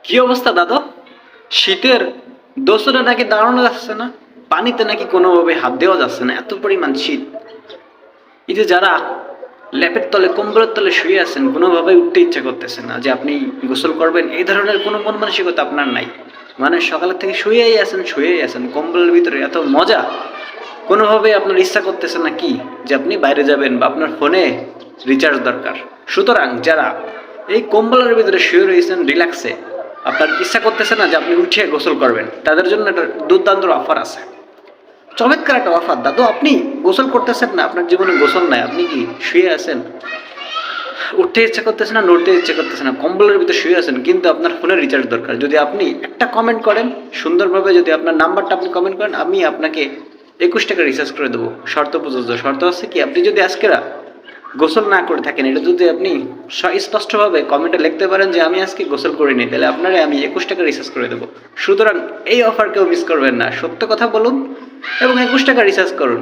কি অবস্থা দাদু? শীতের দোসরে নাকি দাঁড়ানো যাচ্ছে না, পানিতে নাকি কোনোভাবে হাত দেওয়া যাচ্ছে না, এত পরিমাণ শীত। এই যে যারা ল্যাপের তলে কম্বলের তলে শুয়ে আছেন, কোনোভাবেই উঠতে ইচ্ছা করতেছে না যে আপনি গোসল করবেন, এই ধরনের কোনো মন মানসিকতা আপনার নাই। মানে সকালের থেকে শুয়েই আছেন কম্বলের ভিতরে, এত মজা, কোনোভাবেই আপনার ইচ্ছা করতেছে না কি যে আপনি বাইরে যাবেন বা আপনার ফোনে রিচার্জ দরকার। সুতরাং যারা এই কম্বলের ভিতরে শুয়ে রয়েছেন রিল্যাক্সে, আপনার ইচ্ছা করতেছে না যে আপনি উঠে গোসল করবেন, তাদের জন্য একটা দুর্দান্ত অফার আছে। চমৎকার একটা অফার দাদু। আপনি গোসল করতেছেন না, আপনার জীবনে গোসল নাই, আপনি কি শুয়ে আছেন, উঠতে ইচ্ছা করতেছে না, নড়তে ইচ্ছা করতেছে না, কম্বলের ভিতরে শুয়ে আছেন, কিন্তু আপনার ফোনের রিচার্জ দরকার। যদি আপনি একটা কমেন্ট করেন সুন্দরভাবে, যদি আপনার নাম্বারটা আপনি কমেন্ট করেন, আমি আপনাকে 21 টাকা রিচার্জ করে দেবো। শর্ত প্রযোজ্য। শর্ত আছে কি, আপনি যদি আজকে গোসল না করে থাকেন, এটা যদি আপনি স্পষ্টভাবে কমেন্টে লিখতে পারেন যে আমি আজকে গোসল করিনি, তাহলে আপনারে আমি 21 টাকা রিচার্জ করে দেবো। সুতরাং এই অফার কেউ মিস করবেন না, সত্য কথা বলুন এবং 21 টাকা রিচার্জ করুন।